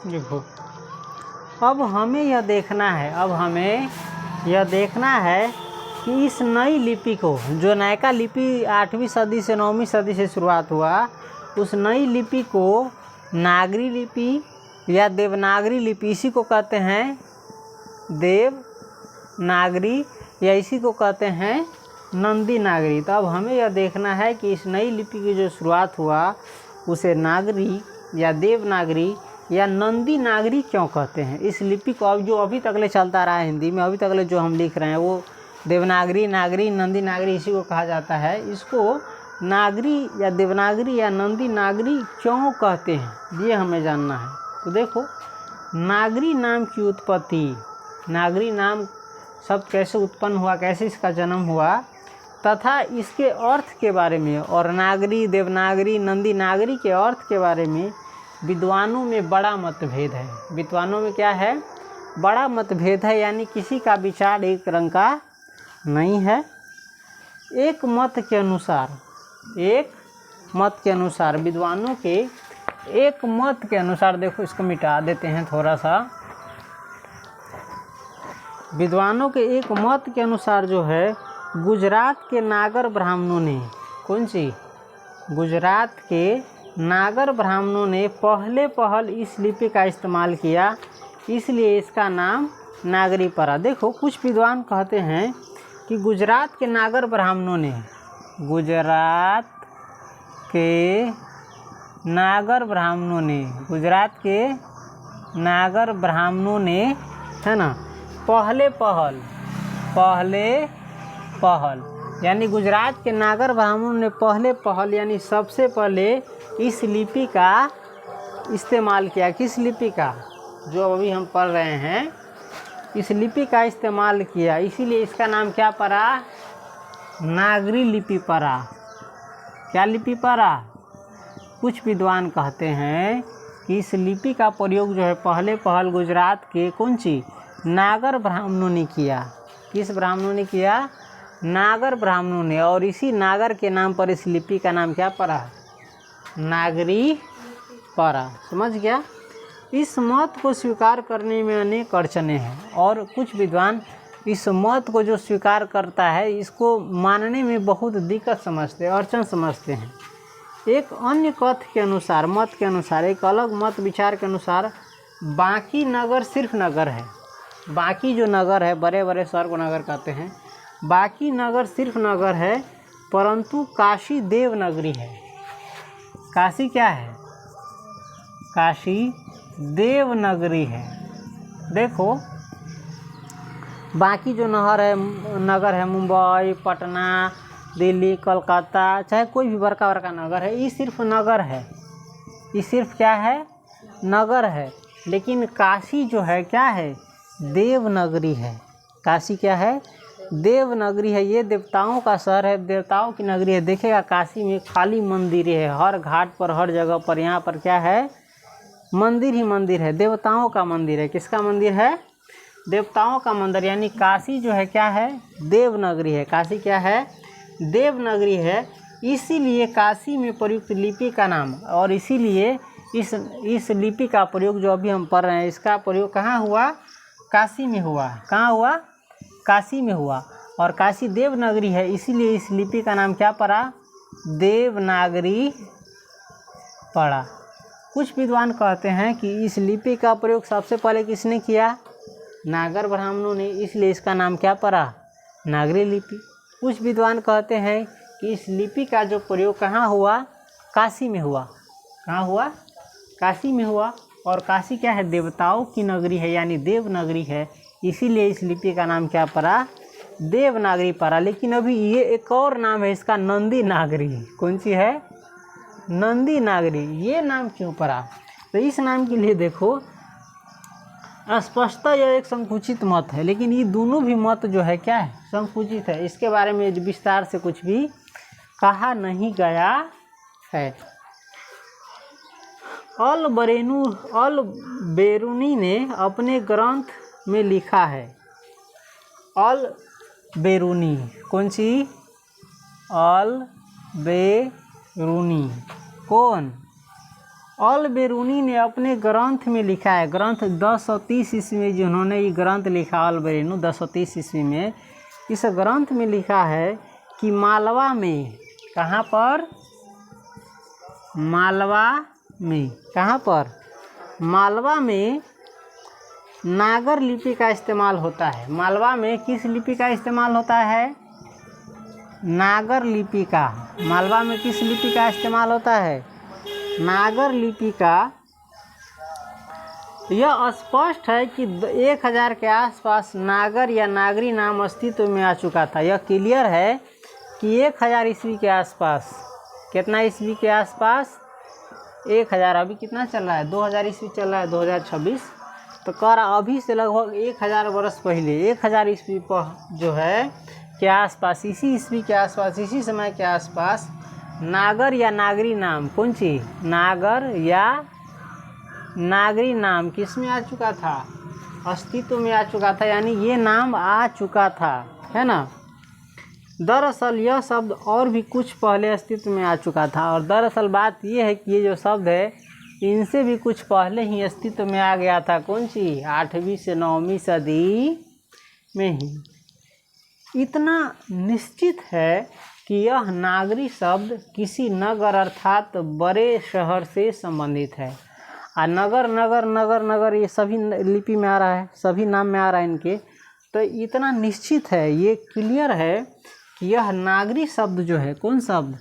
देखो, अब हमें यह देखना है कि इस नई लिपि को, जो नयका लिपि 8वीं सदी से 9वीं सदी से शुरुआत हुआ, उस नई लिपि को नागरी लिपि या देवनागरी लिपि, इसी को कहते हैं देवनागरी या इसी को कहते हैं नंदी नागरी। तो अब हमें यह देखना है कि इस नई लिपि की जो शुरुआत हुआ उसे नागरी या देवनागरी या नंदी नागरी क्यों कहते हैं। इस लिपि को अब जो अभी तकले चलता रहा है हिंदी में, अभी तकले जो हम लिख रहे हैं वो देवनागरी, नागरी, नंदी नागरी इसी को कहा जाता है। इसको नागरी या देवनागरी या नंदी नागरी क्यों कहते हैं ये हमें जानना है। तो देखो, नागरी नाम की उत्पत्ति, नागरी नाम शब्द कैसे उत्पन्न हुआ, कैसे इसका जन्म हुआ तथा इसके अर्थ के बारे में, और नागरी, देवनागरी, नंदी नागरी के अर्थ के बारे में विद्वानों में बड़ा मतभेद है। विद्वानों में क्या है? बड़ा मतभेद है, यानी किसी का विचार एक रंग का नहीं है। एक मत के अनुसार विद्वानों के एक मत के अनुसार, देखो इसको मिटा देते हैं थोड़ा सा। विद्वानों के एक मत के अनुसार जो है, गुजरात के नागर ब्राह्मणों ने, कौन सी? गुजरात के नागर ब्राह्मणों ने पहल इस लिपि का इस्तेमाल किया, इसलिए इसका नाम नागरी पड़ा। देखो, कुछ विद्वान कहते हैं कि गुजरात के नागर ब्राह्मणों ने, गुजरात के नागर ब्राह्मणों ने, है ना, पहल यानी गुजरात के नागर ब्राह्मणों ने पहल यानी सबसे पहले इस लिपि का इस्तेमाल किया। किस लिपि का? जो अभी हम पढ़ रहे हैं, इस लिपि का इस्तेमाल किया, इसीलिए इसका नाम क्या पड़ा? नागरी लिपि पड़ा। क्या लिपि पड़ा? कुछ विद्वान कहते हैं कि इस लिपि का प्रयोग जो है पहल गुजरात के कौन सी नागर ब्राह्मणों ने किया। किस ब्राह्मणों ने किया? नागर ब्राह्मणों ने, और इसी नागर के नाम पर इस लिपि का नाम क्या पड़ा? नागरी पड़ा। समझ गया? इस मत को स्वीकार करने में अनेक अड़चने हैं, और कुछ विद्वान इस मत को जो स्वीकार करता है इसको मानने में बहुत दिक्कत समझते हैं, अड़चन समझते हैं। एक अन्य कथ के अनुसार, मत के अनुसार, एक अलग मत विचार के अनुसार, बाकी नगर सिर्फ नगर है। बाकी जो नगर है, बड़े बड़े शहर को नगर कहते हैं, बाकी नगर सिर्फ नगर है, परंतु काशी देवनगरी है। काशी क्या है? काशी देवनगरी है। देखो, बाकी जो नगर है मुंबई, पटना, दिल्ली, कोलकाता, चाहे कोई भी बड़का नगर है, ये सिर्फ नगर है। ये सिर्फ क्या है? नगर है। लेकिन काशी जो है क्या है? देवनगरी है। काशी क्या है? देवनगरी है। ये देवताओं का शहर है, देवताओं की नगरी है। देखिएगा, काशी में खाली मंदिर है, हर घाट पर, हर जगह पर। यहाँ पर क्या है? मंदिर ही मंदिर है, देवताओं का मंदिर है। किसका मंदिर है? देवताओं का मंदिर। यानी काशी जो है क्या है? देवनगरी है। काशी क्या है? देवनगरी है। इसीलिए काशी में प्रयुक्त लिपि का नाम, और इसीलिए इस लिपि का प्रयोग जो अभी हम पढ़ रहे हैं, इसका प्रयोग कहाँ हुआ? काशी में हुआ। कहाँ हुआ? काशी में हुआ। और काशी देवनगरी है, इसीलिए इस लिपि का नाम क्या पड़ा? देवनागरी पड़ा। कुछ विद्वान कहते हैं कि इस लिपि का प्रयोग सबसे पहले किसने किया? नागर ब्राह्मणों ने, इसलिए इसका नाम क्या पड़ा? नागरी लिपि। कुछ विद्वान कहते हैं कि इस लिपि का जो प्रयोग कहाँ हुआ? काशी में हुआ। कहाँ हुआ? काशी में हुआ। और काशी क्या है? देवताओं की नगरी है, यानी देवनगरी है, इसीलिए इस लिपि का नाम क्या पड़ा? देवनागरी पड़ा। लेकिन अभी ये एक और नाम है इसका, नंदी नागरी। कौन सी है? नंदी नागरी। ये नाम क्यों पड़ा? तो इस नाम के लिए देखो, स्पष्टतः यह एक संकुचित मत है, लेकिन ये दोनों भी मत जो है क्या है? संकुचित है। इसके बारे में विस्तार से कुछ भी कहा नहीं गया है। अल बेरूनी ने अपने ग्रंथ में लिखा है। अल बेरूनी, कौन सी? अल बेरूनी। कौन? अल बेरूनी ने अपने ग्रंथ में लिखा है, ग्रंथ 1030 ईस्वी में जिन्होंने ये ग्रंथ लिखा अल बेरूनी 1030 ईस्वी में, इस ग्रंथ में लिखा है कि मालवा में, कहाँ पर, मालवा में, कहाँ पर, मालवा में नागर लिपि का इस्तेमाल होता है। मालवा में किस लिपि का इस्तेमाल होता है? नागर लिपि का। मालवा में किस लिपि का इस्तेमाल होता है? नागर लिपि का। यह स्पष्ट है कि 1000 के आसपास नागर या नागरी नाम अस्तित्व में आ चुका था। यह क्लियर है कि 1000 ईस्वी के आसपास, कितना ईस्वी के आसपास? 1000। अभी कितना चल रहा है? 2000 ईस्वी चल रहा है, 2026। तो कर अभी से लगभग 1000 वर्ष पहले, 1000 ईस्वी पर जो है के आसपास, इसी ईस्वी के आसपास, इसी समय के आसपास नागर या नागरी नाम, कौन सी? नागर या नागरी नाम किस में आ चुका था? अस्तित्व में आ चुका था, यानी ये नाम आ चुका था, है ना। दरअसल यह शब्द और भी कुछ पहले अस्तित्व में आ चुका था, और दरअसल बात ये है कि ये जो शब्द है इनसे भी कुछ पहले ही अस्तित्व में आ गया था। कौन सी? 8वीं से 9वीं सदी में ही। इतना निश्चित है कि यह नागरी शब्द किसी नगर अर्थात बड़े शहर से संबंधित है। और नगर नगर नगर नगर ये सभी लिपि में आ रहा है, सभी नाम में आ रहा है इनके। तो इतना निश्चित है, ये क्लियर है कि यह नागरी शब्द जो है, कौन शब्द?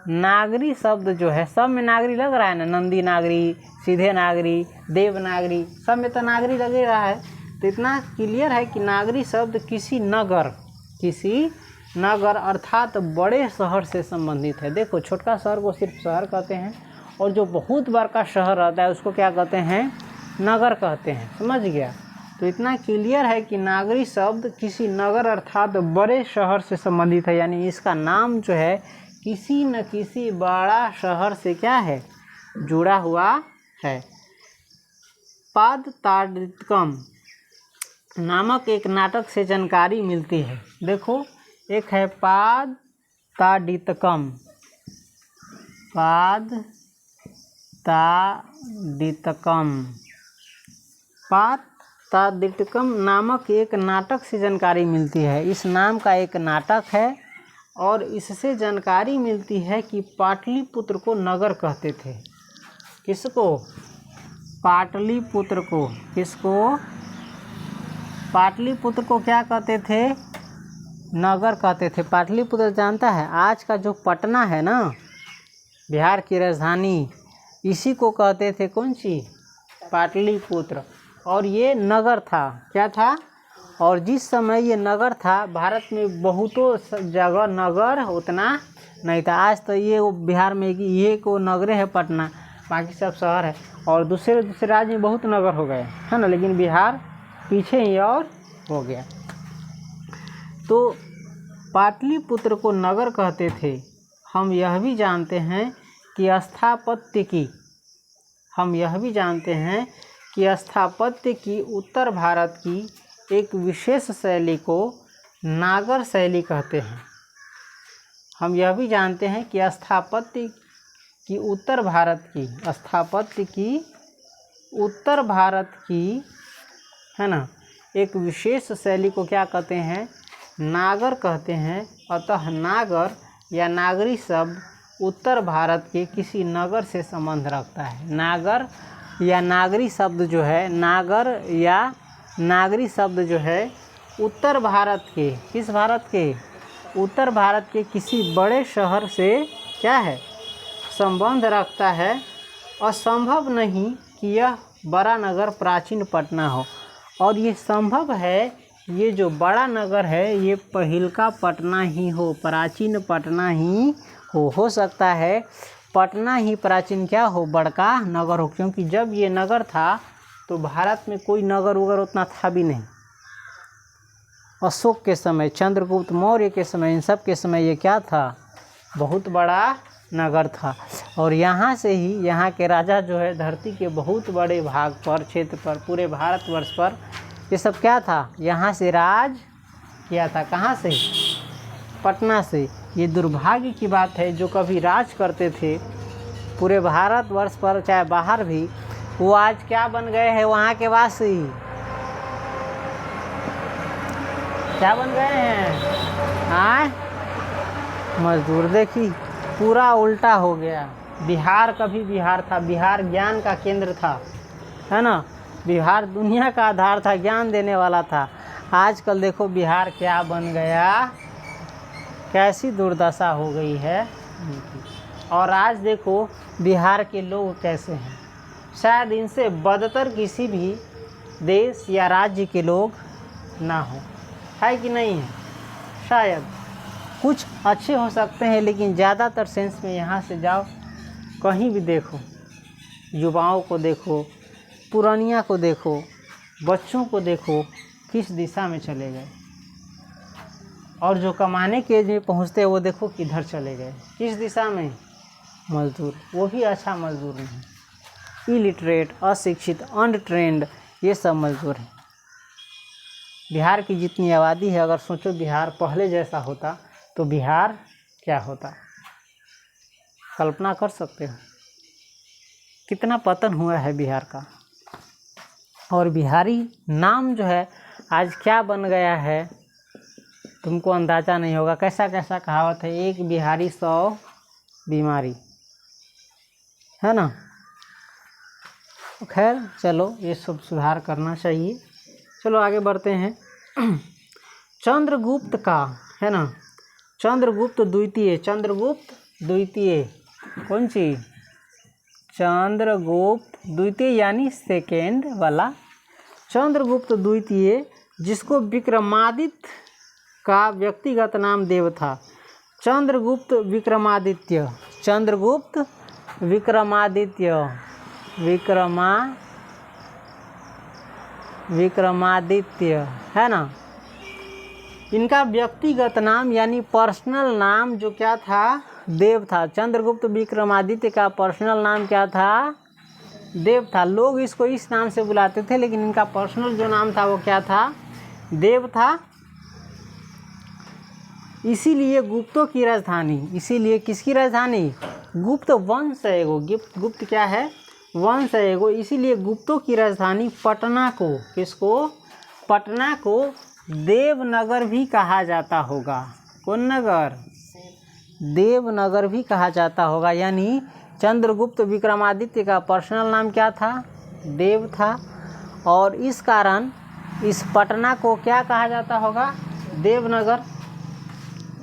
नागरी शब्द जो है, सब में नागरी लग रहा है ना, नंदी नागरी, सीधे नागरी, देवनागरी, सब में तो नागरी लग ही रहा है। तो इतना क्लियर है कि नागरी शब्द किसी नगर अर्थात बड़े शहर से संबंधित है। देखो, छोटका शहर को सिर्फ शहर कहते हैं, और जो बहुत बड़ा शहर रहता है उसको क्या कहते हैं? नगर कहते हैं। समझ गया? तो इतना क्लियर है कि नागरी शब्द किसी नगर अर्थात बड़े शहर से संबंधित है, यानी इसका नाम जो है किसी न किसी बड़ा शहर से क्या है? जुड़ा हुआ है। पादताडितकम नामक एक नाटक से जानकारी मिलती है। देखो, एक है पादताडितकम, पादताडितकम नामक एक नाटक से जानकारी मिलती है। इस नाम का एक नाटक है, और इससे जानकारी मिलती है कि पाटलिपुत्र को नगर कहते थे। किसको? पाटलिपुत्र को। किसको? पाटलिपुत्र को क्या कहते थे? नगर कहते थे। पाटलिपुत्र जानता है, आज का जो पटना है ना, बिहार की राजधानी, इसी को कहते थे कौन सी? पाटलिपुत्र। और ये नगर था। क्या था? और जिस समय ये नगर था, भारत में बहुतों जगह नगर उतना नहीं था। आज तो ये बिहार में ये को नगरे है पटना, बाकी सब शहर है, और दूसरे राज्य में बहुत नगर हो गए, है ना, लेकिन बिहार पीछे ही और हो गया। तो पाटलिपुत्र को नगर कहते थे। हम यह भी जानते हैं कि स्थापत्य की उत्तर भारत की एक विशेष शैली को नागर शैली कहते हैं। हम यह भी जानते हैं कि स्थापत्य की उत्तर भारत की है ना, एक विशेष शैली को क्या कहते हैं? नागर कहते हैं। अतः नागर या नागरी शब्द उत्तर भारत के किसी नगर से संबंध रखता है। नागर या नागरी शब्द जो है, नागर या नागरी शब्द जो है उत्तर भारत के, किस भारत के? उत्तर भारत के किसी बड़े शहर से क्या है? संबंध रखता है। असंभव नहीं कि यह बड़ा नगर प्राचीन पटना हो, और ये संभव है, ये जो बड़ा नगर है ये पहिलका पटना ही हो, प्राचीन पटना ही हो सकता है पटना ही प्राचीन क्या हो? बड़का नगर हो, क्योंकि जब ये नगर था तो भारत में कोई नगर वगर उतना था भी नहीं। अशोक के समय, चंद्रगुप्त मौर्य के समय, इन सब के समय ये क्या था? बहुत बड़ा नगर था। और यहाँ से ही यहाँ के राजा जो है धरती के बहुत बड़े भाग पर, क्षेत्र पर, पूरे भारतवर्ष पर ये सब क्या था? यहाँ से राज किया था। कहाँ से? पटना से। ये दुर्भाग्य की बात है, जो कभी राज करते थे पूरे भारतवर्ष पर चाहे बाहर भी, वो आज क्या बन गए हैं वहाँ के वासी? क्या बन गए हैं? हाँ, मजदूर। देखी, पूरा उल्टा हो गया। बिहार कभी बिहार था, बिहार ज्ञान का केंद्र था, है ना। बिहार दुनिया का आधार था, ज्ञान देने वाला था। आजकल देखो बिहार क्या बन गया, कैसी दुर्दशा हो गई है इनकी। और आज देखो बिहार के लोग कैसे हैं। शायद इनसे बदतर किसी भी देश या राज्य के लोग ना हो, है कि नहीं है? शायद कुछ अच्छे हो सकते हैं, लेकिन ज़्यादातर सेंस में यहाँ से जाओ, कहीं भी देखो, युवाओं को देखो, पुरानिया को देखो, बच्चों को देखो, किस दिशा में चले गए। और जो कमाने के एज में पहुँचते हैं वो देखो किधर चले गए, किस दिशा में? मजदूर। वो भी अच्छा मजदूर नहीं, इलिटरेट, अशिक्षित, अनट्रेंड, ये सब मजदूर हैं। बिहार की जितनी आबादी है, अगर सोचो बिहार पहले जैसा होता तो बिहार क्या होता? कल्पना कर सकते हो कितना पतन हुआ है बिहार का। और बिहारी नाम जो है आज क्या बन गया है, तुमको अंदाज़ा नहीं होगा। कैसा कैसा कहावत है, एक बिहारी 100 बीमारी, है ना। खैर चलो, ये सब सुधार करना चाहिए। चलो आगे बढ़ते हैं। चंद्रगुप्त का, है ना, चंद्रगुप्त द्वितीय, चंद्रगुप्त द्वितीय कौन सी? चंद्रगुप्त द्वितीय यानी सेकेंड वाला चंद्रगुप्त द्वितीय, जिसको विक्रमादित्य का व्यक्तिगत नाम देव था। चंद्रगुप्त विक्रमादित्य, चंद्रगुप्त विक्रमादित्य, विक्रमादित्य, है ना। इनका व्यक्तिगत नाम यानी पर्सनल नाम जो क्या था? देव था। चंद्रगुप्त विक्रमादित्य का पर्सनल नाम क्या था? देव था। लोग इसको इस नाम से बुलाते थे, लेकिन इनका पर्सनल जो नाम था वो क्या था? देव था। इसीलिए गुप्तों की राजधानी, इसीलिए किसकी राजधानी? गुप्त वंश है एगो, गुप्त क्या है? वंश है एगो। इसीलिए गुप्तों की राजधानी पटना को, किसको? पटना को देवनगर भी कहा जाता होगा। कौन नगर? देवनगर भी कहा जाता होगा। यानी चंद्रगुप्त विक्रमादित्य का पर्सनल नाम क्या था? देव था। और इस कारण इस पटना को क्या कहा जाता होगा? देवनगर,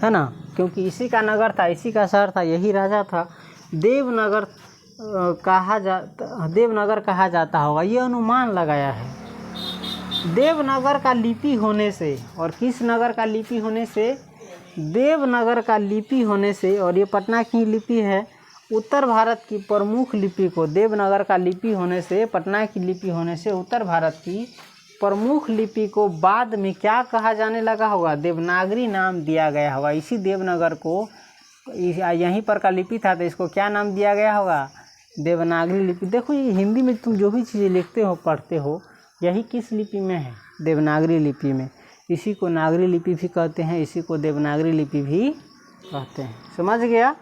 है ना, क्योंकि इसी का नगर था, इसी का शहर था, यही राजा था। देवनगर कहा जाता होगा, ये अनुमान लगाया है। देवनगर का लिपि होने से, और किस नगर का लिपि होने से? देवनगर का लिपि होने से। और ये पटना की लिपि है। उत्तर भारत की प्रमुख लिपि को, देवनगर का लिपि होने से, पटना की लिपि होने से उत्तर भारत की प्रमुख लिपि को बाद में क्या कहा जाने लगा होगा? देवनागरी नाम दिया गया होगा। इसी देवनगर को, यहीं पर का लिपि था तो इसको क्या नाम दिया गया होगा? देवनागरी लिपि। देखो ये हिंदी में तुम जो भी चीज़ें लिखते हो, पढ़ते हो, यही किस लिपि में है? देवनागरी लिपि में। इसी को नागरी लिपि भी कहते हैं, इसी को देवनागरी लिपि भी कहते हैं। समझ गया?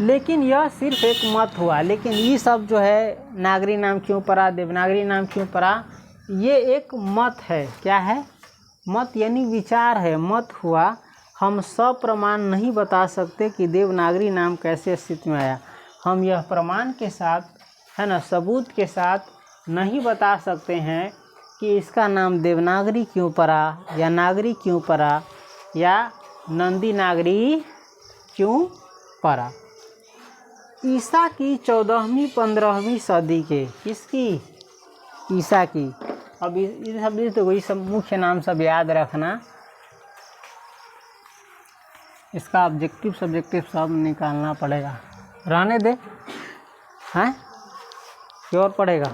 लेकिन यह सिर्फ एक मत हुआ। लेकिन ये सब जो है, नागरी नाम क्यों पड़ा, देवनागरी नाम क्यों पड़ा, ये एक मत है। क्या है? मत यानी विचार है, मत हुआ। हम सप्रमाण नहीं बता सकते कि देवनागरी नाम कैसे अस्तित्व में आया। हम यह प्रमाण के साथ, है ना, सबूत के साथ नहीं बता सकते हैं कि इसका नाम देवनागरी क्यों पड़ा, या नागरी क्यों पड़ा, या नंदी नागरी क्यों पड़ा। ईसा की 14वीं 15वीं सदी के, किसकी? ईसा की। अब ये सब मुख्य नाम सब याद रखना। इसका ऑब्जेक्टिव सब्जेक्टिव सब निकालना पड़ेगा। रहने दे, हैं? क्यों और पढ़ेगा?